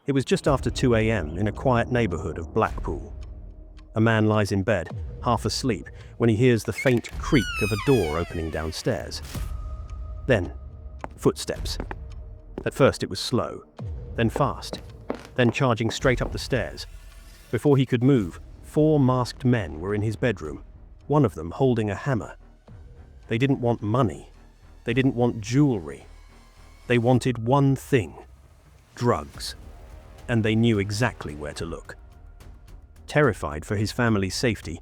It was just after 2 a.m. in a quiet neighborhood of Blackpool. A man lies in bed, half asleep, when he hears the faint creak of a door opening downstairs. Then, footsteps. At first it was slow, then fast, then charging straight up the stairs. Before he could move, 4 masked men were in his bedroom, one of them holding a hammer. They didn't want money. They didn't want jewelry. They wanted one thing: drugs. And they knew exactly where to look. Terrified for his family's safety,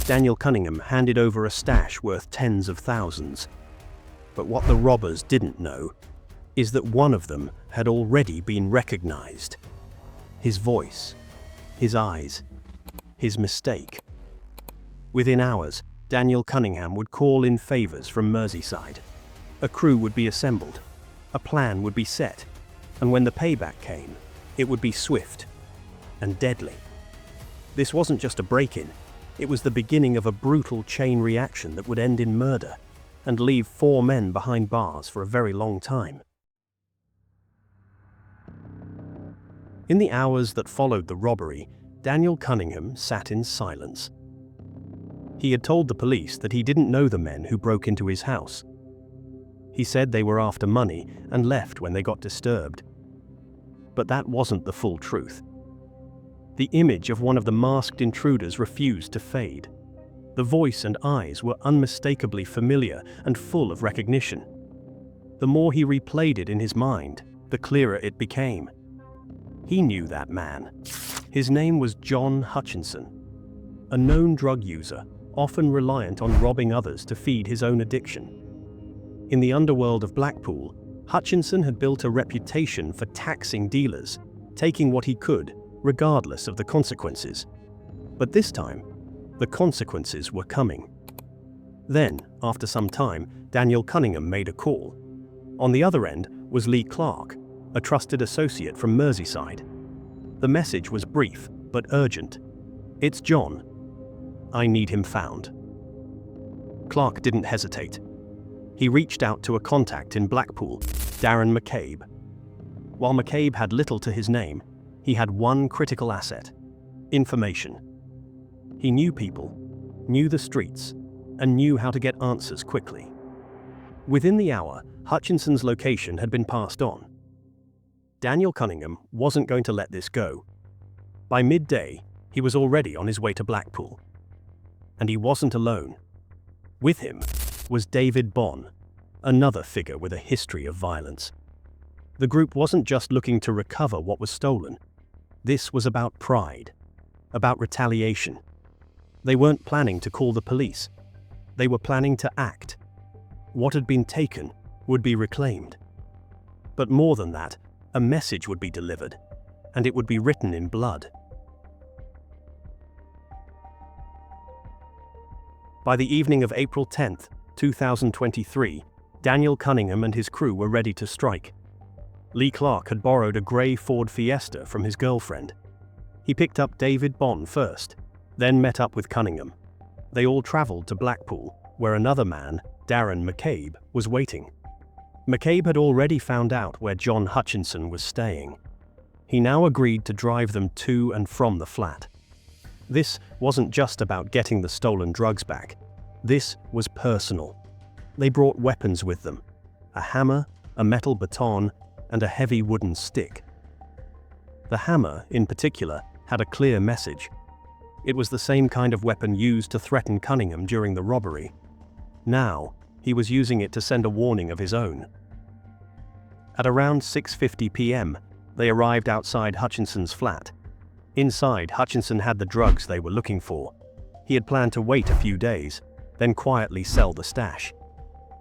Daniel Cunningham handed over a stash worth tens of thousands. But what the robbers didn't know is that one of them had already been recognized. His voice, his eyes, his mistake. Within hours, Daniel Cunningham would call in favors from Merseyside. A crew would be assembled, a plan would be set, and when the payback came, it would be swift and deadly. This wasn't just a break-in, it was the beginning of a brutal chain reaction that would end in murder and leave 4 men behind bars for a very long time. In the hours that followed the robbery, Daniel Cunningham sat in silence. He had told the police that he didn't know the men who broke into his house. He said they were after money and left when they got disturbed. But that wasn't the full truth. The image of one of the masked intruders refused to fade. The voice and eyes were unmistakably familiar and full of recognition. The more he replayed it in his mind, the clearer it became. He knew that man. His name was John Hutchinson, a known drug user, often reliant on robbing others to feed his own addiction. In the underworld of Blackpool, Hutchinson had built a reputation for taxing dealers, taking what he could, regardless of the consequences. But this time, the consequences were coming. Then, after some time, Daniel Cunningham made a call. On the other end was Lee Clark, a trusted associate from Merseyside. The message was brief, but urgent. "It's John. I need him found." Clark didn't hesitate. He reached out to a contact in Blackpool, Darren McCabe. While McCabe had little to his name, he had one critical asset: information. He knew people, knew the streets, and knew how to get answers quickly. Within the hour, Hutchinson's location had been passed on. Daniel Cunningham wasn't going to let this go. By midday, he was already on his way to Blackpool. And he wasn't alone. With him was David Bonn, another figure with a history of violence. The group wasn't just looking to recover what was stolen. This was about pride, about retaliation. They weren't planning to call the police. They were planning to act. What had been taken would be reclaimed. But more than that, a message would be delivered, and it would be written in blood. By the evening of April 10th, 2023, Daniel Cunningham and his crew were ready to strike. Lee Clark had borrowed a grey Ford Fiesta from his girlfriend. He picked up David Bonn first, then met up with Cunningham. They all travelled to Blackpool, where another man, Darren McCabe, was waiting. McCabe had already found out where John Hutchinson was staying. He now agreed to drive them to and from the flat. This wasn't just about getting the stolen drugs back. This was personal. They brought weapons with them: a hammer, a metal baton, and a heavy wooden stick. The hammer, in particular, had a clear message. It was the same kind of weapon used to threaten Cunningham during the robbery. Now, he was using it to send a warning of his own. At around 6:50 p.m., they arrived outside Hutchinson's flat. Inside, Hutchinson had the drugs they were looking for. He had planned to wait a few days, then quietly sell the stash.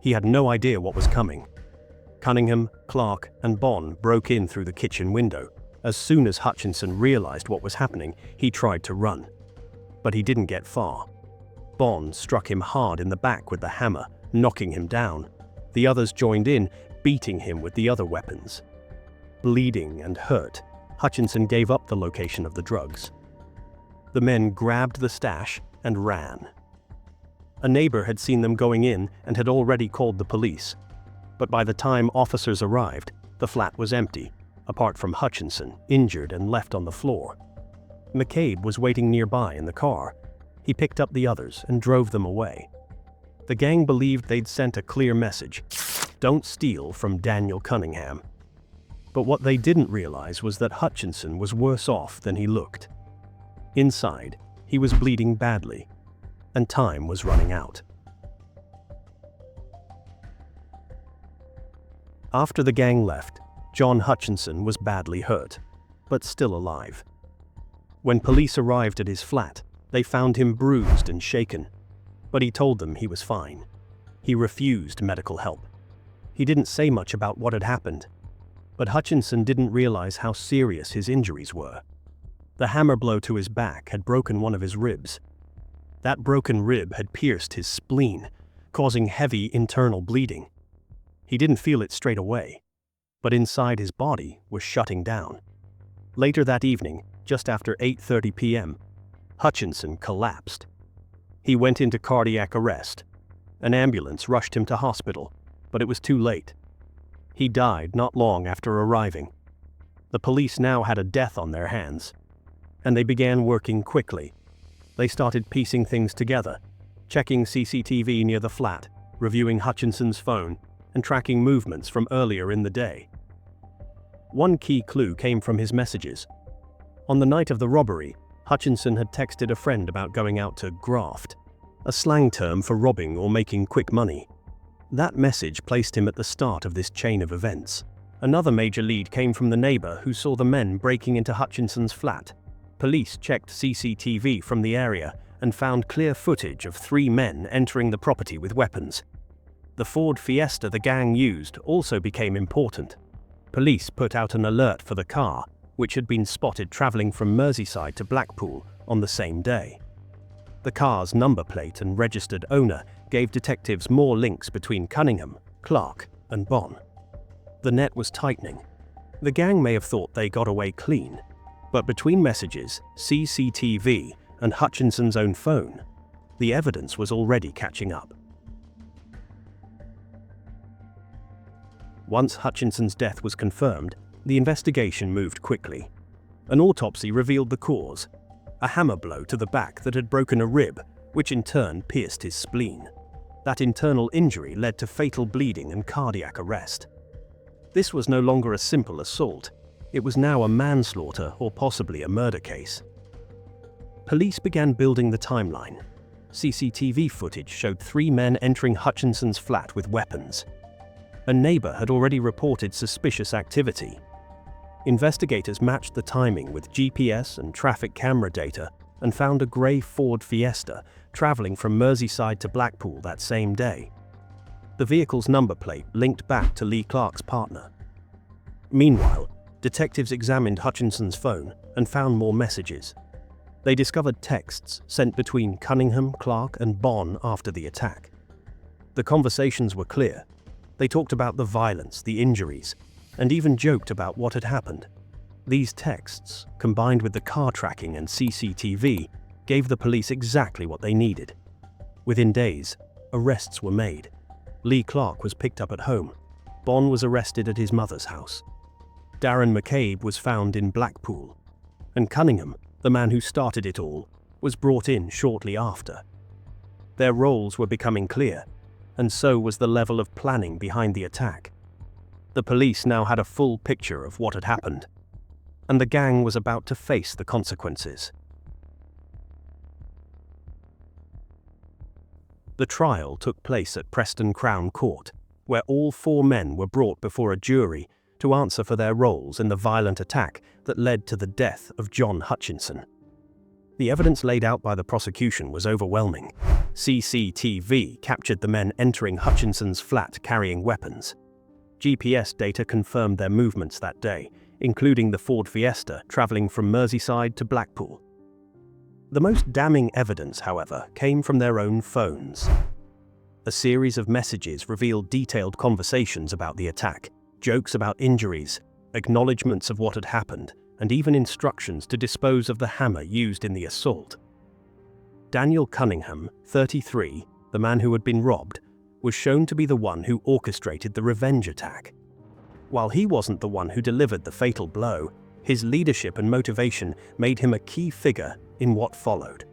He had no idea what was coming. Cunningham, Clark, and Bonn broke in through the kitchen window. As soon as Hutchinson realized what was happening, he tried to run. But he didn't get far. Bonn struck him hard in the back with the hammer, knocking him down. The others joined in, beating him with the other weapons. Bleeding and hurt, Hutchinson gave up the location of the drugs. The men grabbed the stash and ran. A neighbor had seen them going in and had already called the police. But by the time officers arrived, the flat was empty. apart from Hutchinson, injured and left on the floor. McCabe was waiting nearby in the car. He picked up the others and drove them away. The gang believed they'd sent a clear message: don't steal from Daniel Cunningham. But what they didn't realize was that Hutchinson was worse off than he looked. Inside, he was bleeding badly, and time was running out. After the gang left, John Hutchinson was badly hurt, but still alive. When police arrived at his flat, they found him bruised and shaken, but he told them he was fine. He refused medical help. He didn't say much about what had happened, but Hutchinson didn't realize how serious his injuries were. The hammer blow to his back had broken one of his ribs. That broken rib had pierced his spleen, causing heavy internal bleeding. He didn't feel it straight away, but inside his body was shutting down. Later that evening, just after 8:30 p.m., Hutchinson collapsed. He went into cardiac arrest. An ambulance rushed him to hospital, but it was too late. He died not long after arriving. The police now had a death on their hands, and they began working quickly. They started piecing things together, checking CCTV near the flat, reviewing Hutchinson's phone, and tracking movements from earlier in the day. One key clue came from his messages. On the night of the robbery, Hutchinson had texted a friend about going out to graft, a slang term for robbing or making quick money. That message placed him at the start of this chain of events. Another major lead came from the neighbor who saw the men breaking into Hutchinson's flat. Police checked CCTV from the area and found clear footage of 3 men entering the property with weapons. The Ford Fiesta the gang used also became important. Police put out an alert for the car, which had been spotted traveling from Merseyside to Blackpool on the same day. The car's number plate and registered owner gave detectives more links between Cunningham, Clark, and Bonn. The net was tightening. The gang may have thought they got away clean, but between messages, CCTV, and Hutchinson's own phone, the evidence was already catching up. Once Hutchinson's death was confirmed, the investigation moved quickly. An autopsy revealed the cause: a hammer blow to the back that had broken a rib, which in turn pierced his spleen. That internal injury led to fatal bleeding and cardiac arrest. This was no longer a simple assault. It was now a manslaughter or possibly a murder case. Police began building the timeline. CCTV footage showed 3 men entering Hutchinson's flat with weapons. A neighbor had already reported suspicious activity. Investigators matched the timing with GPS and traffic camera data and found a grey Ford Fiesta traveling from Merseyside to Blackpool that same day. The vehicle's number plate linked back to Lee Clark's partner. Meanwhile, detectives examined Hutchinson's phone and found more messages. They discovered texts sent between Cunningham, Clark, and Bonn after the attack. The conversations were clear. They talked about the violence, the injuries, and even joked about what had happened. These texts, combined with the car tracking and CCTV, gave the police exactly what they needed. Within days, arrests were made. Lee Clark was picked up at home. Bonn was arrested at his mother's house. Darren McCabe was found in Blackpool. And Cunningham, the man who started it all, was brought in shortly after. Their roles were becoming clear, and so was the level of planning behind the attack. The police now had a full picture of what had happened, and the gang was about to face the consequences. The trial took place at Preston Crown Court, where all 4 men were brought before a jury to answer for their roles in the violent attack that led to the death of John Hutchinson. The evidence laid out by the prosecution was overwhelming. CCTV captured the men entering Hutchinson's flat carrying weapons. GPS data confirmed their movements that day, including the Ford Fiesta traveling from Merseyside to Blackpool. The most damning evidence, however, came from their own phones. A series of messages revealed detailed conversations about the attack, jokes about injuries, acknowledgements of what had happened, and even instructions to dispose of the hammer used in the assault. Daniel Cunningham, 33, the man who had been robbed, was shown to be the one who orchestrated the revenge attack. While he wasn't the one who delivered the fatal blow, his leadership and motivation made him a key figure in what followed.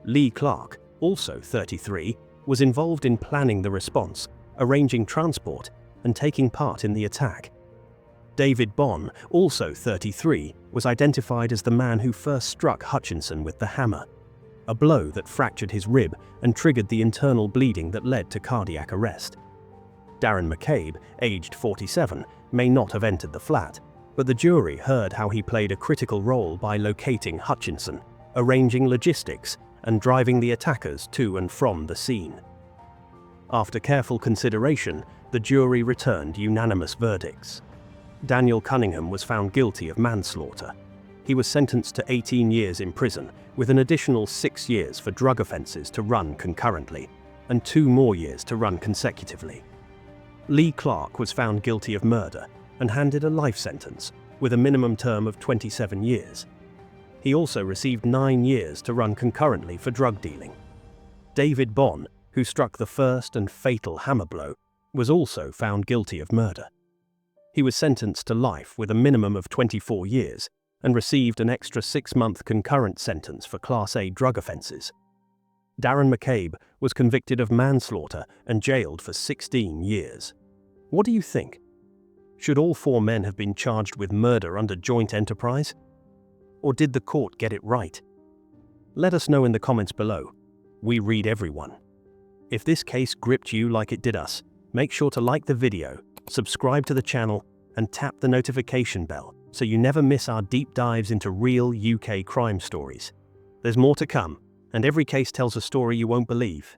Lee Clark, also 33, was involved in planning the response, arranging transport, and taking part in the attack. David Bond, also 33, was identified as the man who first struck Hutchinson with the hammer, a blow that fractured his rib and triggered the internal bleeding that led to cardiac arrest. Darren McCabe, aged 47, may not have entered the flat, but the jury heard how he played a critical role by locating Hutchinson, arranging logistics, and driving the attackers to and from the scene. After careful consideration, the jury returned unanimous verdicts. Daniel Cunningham was found guilty of manslaughter. He was sentenced to 18 years in prison, with an additional 6 years for drug offenses to run concurrently, and 2 more years to run consecutively. Lee Clark was found guilty of murder and handed a life sentence, with a minimum term of 27 years. He also received 9 years to run concurrently for drug dealing. David Bond, who struck the first and fatal hammer blow, was also found guilty of murder. He was sentenced to life with a minimum of 24 years and received an extra 6-month concurrent sentence for Class A drug offenses. Darren McCabe was convicted of manslaughter and jailed for 16 years. What do you think? Should all 4 men have been charged with murder under joint enterprise? Or did the court get it right? Let us know in the comments below. We read everyone. If this case gripped you like it did us, make sure to like the video, subscribe to the channel, and tap the notification bell so you never miss our deep dives into real UK crime stories. There's more to come, and every case tells a story you won't believe.